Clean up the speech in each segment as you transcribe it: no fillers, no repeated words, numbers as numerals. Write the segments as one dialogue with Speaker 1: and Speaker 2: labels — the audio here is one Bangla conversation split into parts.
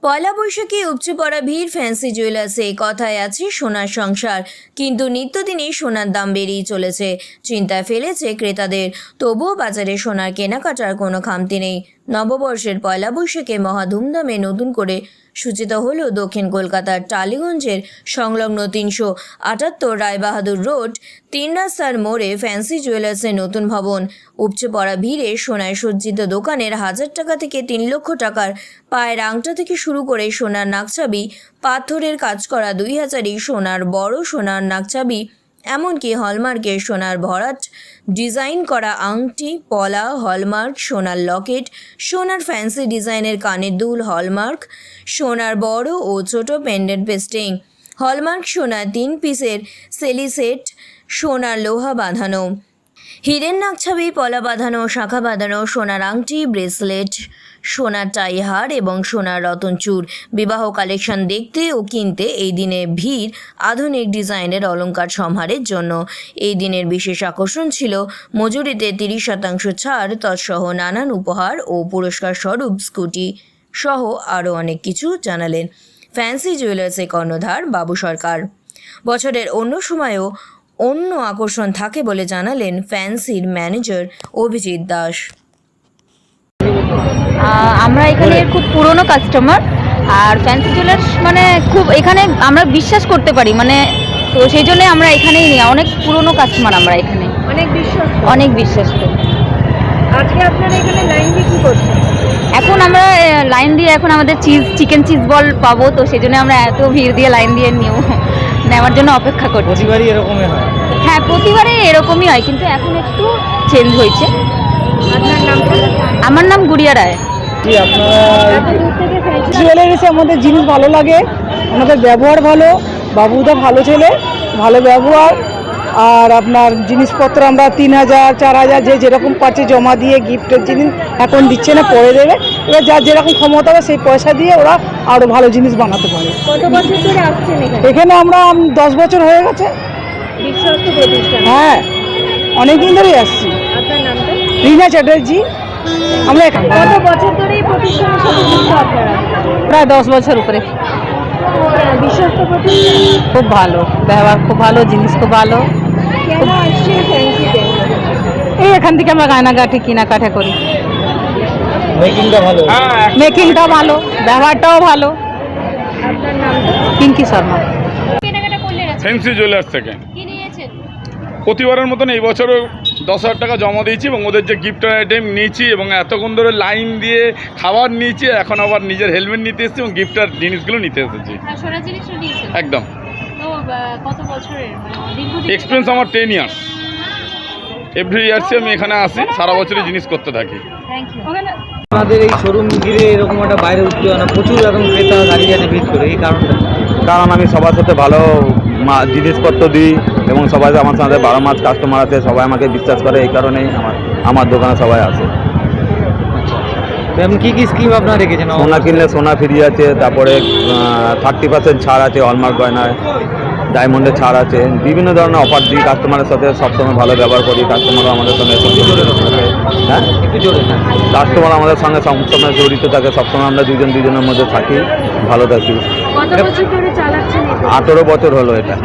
Speaker 1: পয়লা বৈশাখে উপচে পড়া ভিড় ফ্যান্সি জুয়েলার্সে, কথায় আছে সোনার সংসার, কিন্তু নিত্যদিনই সোনার দাম বেড়েই চলেছে। চিন্তায় ফেলেছে ক্রেতাদের। তবুও বাজারে সোনার কেনাকাটার কোনো খামতি নেই। নববর্ষের পয়লা বৈশাখে মহা ধুমধামে নতুন করে সূচিত হলো দক্ষিণ কলকাতার টালিগঞ্জের সংলগ্ন 378 রায়বাহাদুর রোড 3 রাস্তার মোড়ে ফ্যান্সি জুয়েলার্সের নতুন ভবন। উপচে পড়া ভিড়ে সোনায় সজ্জিত দোকানের 1000 টাকা থেকে 3 লক্ষ টাকার পায়ের আংটা থেকে শুরু করে সোনার নাকছাবি, পাথরের কাজ করা 2000ই সোনার বড় সোনার নাকছাবি, এমনকি হলমার্কের সোনার ভরাট ডিজাইন করা আংটি, পলা, হলমার্ক সোনার লকেট, সোনার ফ্যান্সি ডিজাইনের কানের দুল, হলমার্ক সোনার বড় ও ছোট পেন্ডেন্ট পেস্টিং, হলমার্ক সোনার 3 পিসের সেলি সেট, সোনার লোহা বাঁধানো, হীরের নাকছাবি, পলা বাঁধানো, শাঁখা বাঁধানো, সোনার আংটি, ব্রেসলেট, সোনার টাইহার এবং সোনার রতনচূড়। বিবাহ কালেকশন দেখতে ও কিনতে এই দিনে ভিড় আধুনিক ডিজাইনের অলংকার সমাহারের জন্য। এই দিনের বিশেষ আকর্ষণ ছিল মজুরিতে 30% ছাড়, তৎসহ নানান উপহার ও পুরস্কার স্বরূপ স্কুটি সহ আরও অনেক কিছু জানালেন ফ্যান্সি জুয়েলার্সের কর্ণধার বাবু সরকার। বছরের অন্য সময়েও অন্য আকর্ষণ থাকে বলে জানালেন ফ্যান্সির ম্যানেজার অভিজিৎ দাস।
Speaker 2: আমরা এখানে খুব পুরনো কাস্টমার, আর ফ্যান্সি জুয়েলার্স মানে খুব এখানে আমরা বিশ্বাস করতে পারি, মানে তো সেই জন্য আমরা এখানেই নিই। অনেক পুরনো কাস্টমার আমরা এখানে, অনেক বিশ্বাস করি।
Speaker 3: আজকে আপনারা এখানে লাইন দিয়ে কি করছেন?
Speaker 2: এখন আমরা লাইন দিয়ে এখন আমাদের চিকেন চিজ বল পাবো, তো সেই জন্য আমরা এত ভিড় দিয়ে লাইন দিয়ে নেওয়ার জন্য অপেক্ষা করছি।
Speaker 4: প্রতিবারই এরকমই হয়?
Speaker 2: হ্যাঁ, প্রতিবারে এরকমই হয়, কিন্তু এখন একটু চেঞ্জ হয়েছে।
Speaker 3: আপনার নামটা?
Speaker 2: আমার নাম গুড়িয়া রায়।
Speaker 4: আপনারা জুয়েলারিসে আমাদের জিনিস ভালো লাগে, আমাদের ব্যবহার ভালো, বাবুদা ভালো ছেলে, ভালো ব্যবহার। আর আপনার জিনিসপত্র আমরা 3000 4000 যে যেরকম পাচ্ছে জমা দিয়ে গিফটের জিনিস এখন দিচ্ছে না, পরে দেবে। এবার যার যেরকম ক্ষমতা হবে সেই পয়সা দিয়ে ওরা আরও ভালো জিনিস বানাতে পারে।
Speaker 3: কত বছর ধরে আসছেন এখানে?
Speaker 4: এখানে আমরা 10 বছর হয়ে গেছে।
Speaker 3: বিশ্বস্ত প্রতিষ্ঠান।
Speaker 4: হ্যাঁ, অনেক দিন ধরেই আসছি।
Speaker 3: আপনার নামটা?
Speaker 4: রিনা চ্যাটার্জি। আমরা এখানে
Speaker 3: কত বছর ধরে এই প্রতিষ্ঠানের সাথে যুক্ত আপনারা?
Speaker 2: প্রায় 10 বছর উপরে।
Speaker 3: বিশ্বস্ত প্রতিষ্ঠান।
Speaker 2: খুব ভালো ব্যবহার, খুব ভালো জিনিস, খুব ভালো।
Speaker 3: কেন আসছেন ফ্যান্সিতে?
Speaker 2: এই এখান থেকে আমরা গয়নাগাটি কেনাকাটা করি।
Speaker 4: মেকিংটা ভালো,
Speaker 2: মেকিংটা ভালো, ব্যবহারটাও ভালো।
Speaker 3: আপনার নামটা?
Speaker 2: পিঙ্কি শর্মা।
Speaker 3: কেনাকাটা করলেন?
Speaker 5: ফ্যান্সি জুয়েলার্স থেকে
Speaker 3: কি নিয়েছেন?
Speaker 5: প্রতিবারের মতন এই বছরও 10,000 টাকা জমা দিয়েছি এবং ওদের যে গিফট আইটেম নিয়েছি এবং এতক্ষণ ধরে লাইন দিয়ে খাবার নিয়েছি, এখন আবার নিজের হেলমেট নিতে এসেছি এবং গিফটার জিনিসগুলো নিতে এসেছি।
Speaker 3: সোনার জিনিসও নিয়েছেন?
Speaker 5: একদম।
Speaker 3: তো কত বছরের দীর্ঘদিন?
Speaker 5: এক্সপিরিয়েন্স আমার 10 ইয়ার্স। এভরি ইয়ার্সে আমি এখানে আসি, সারা বছরই জিনিস করতে থাকি।
Speaker 3: Thank you.
Speaker 4: আমাদের এই শোরুম ঘিরে এরকম একটা বাইরে উঠতে না, প্রচুর এখন ক্রেতা দাঁড়িয়ে আছে ভিড় করে। এই কারণটা
Speaker 6: কারণ আমি সবার সাথে ভালো জিনিসপত্র দিই এবং সবাই আমার সাথে 12 মাস কাস্টমার আছে, সবাই আমাকে বিশ্বাস করে, এই কারণেই আমার দোকানে সবাই আসে।
Speaker 4: এমন কি কি স্কিম আপনারা রেখেছেন?
Speaker 6: সোনা কিনলে সোনা ফ্রি আছে, তারপরে 30% ছাড় আছে, হলমার্ক গয়নায় ডায়মন্ডের ছাড় আছে, বিভিন্ন ধরনের অফার দিই। কাস্টমারের সাথে সবসময় ভালো ব্যবহার করি, কাস্টমারও আমাদের সঙ্গে হ্যাঁ
Speaker 4: একটু জোরে।
Speaker 6: কাস্টমার আমাদের সঙ্গে সবসময় জড়িত থাকে, সবসময় আমরা দুজনের মধ্যে থাকি, ভালো থাকি।
Speaker 3: কত বছর ধরে চালাচ্ছেন এটা?
Speaker 6: 18 বছর হলো এটা।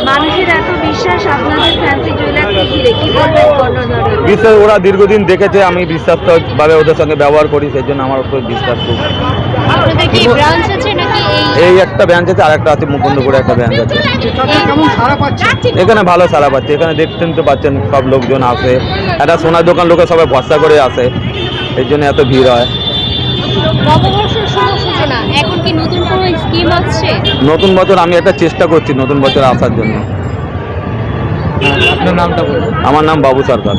Speaker 3: মানুষের এত বিশ্বাস আপনাদের ফ্যান্সি জুয়েলার্সকে ঘিরে, কি বলবেন কর্ণধারে?
Speaker 6: বিশ্বাস ওরা দীর্ঘদিন দেখেছে, আমি বিশ্বাসভাবে ওদের সঙ্গে ব্যবহার করি, সেই জন্য আমার উপর বিশ্বাস খুব।
Speaker 3: আপনাদের কি ব্রাঞ্চ আছে নাকি
Speaker 6: এই একটা ব্রাঞ্চ আছে, আর একটা আছে মুকুন্দপুরে একটা ব্রাঞ্চ আছে।
Speaker 4: কেমন সারা পাচ্ছে?
Speaker 6: এখানে ভালো সারা পাচ্ছে, এখানে দেখতেন তো পাচ্ছেন সব লোকজন আসে, একটা সোনার দোকান লোকে সবাই ভরসা করে আসে, এই জন্য এত ভিড় হয়।
Speaker 3: নববর্ষের শুভ সূচনা, এখন কি নতুন কোনো স্কিম আসছে?
Speaker 6: নতুন বছর আমি একটা চেষ্টা করছি নতুন বছর আসার জন্য।
Speaker 4: আপনার নামটা বলুন।
Speaker 6: আমার নাম বাবু সরকার।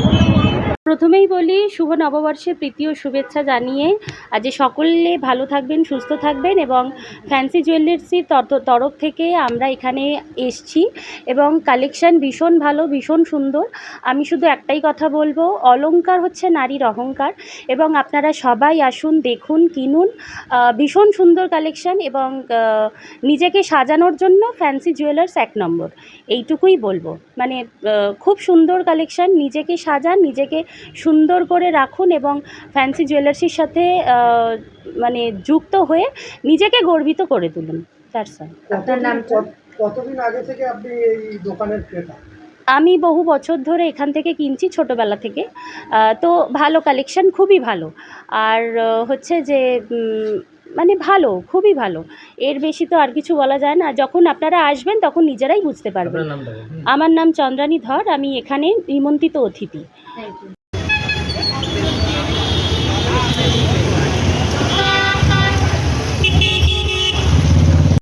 Speaker 7: প্রথমেই বলি শুভ নববর্ষের প্রীতি ও শুভেচ্ছা জানিয়ে আজ সকলে ভালো থাকবেন, সুস্থ থাকবেন, এবং ফ্যান্সি জুয়েলার্সের তরফ থেকে আমরা এখানে এসছি এবং কালেকশান ভীষণ ভালো, ভীষণ সুন্দর। আমি শুধু একটাই কথা বলবো, অলংকার হচ্ছে নারীর অহংকার, এবং আপনারা সবাই আসুন, দেখুন, কিনুন। ভীষণ সুন্দর কালেকশান, এবং নিজেকে সাজানোর জন্য ফ্যান্সি জুয়েলার্স 1 নম্বর, এইটুকুই বলবো। মানে খুব সুন্দর কালেকশান, নিজেকে সাজান, নিজেকে সুন্দর করে রাখুন এবং ফ্যান্সি জুয়েলার্সের সাথে মানে যুক্ত হয়ে নিজেকে গর্বিত করে তুলুন। That's all.
Speaker 3: আপনার নামটা?
Speaker 8: কতদিন আগে থেকে আপনি এই দোকানের ক্রেতা?
Speaker 7: আমি বহু বছর ধরে এখান থেকে কিনছি, ছোটোবেলা থেকে। তো ভালো কালেকশন, খুবই ভালো। আর হচ্ছে যে মানে ভালো, খুবই ভালো। এর বেশি তো আর কিছু বলা যায় না। যখন আপনারা আসবেন তখন নিজেরাই বুঝতে পারবেন। আমার নাম চন্দ্রানী ধর, আমি এখানে নিমন্ত্রিত অতিথি।
Speaker 3: Thank you.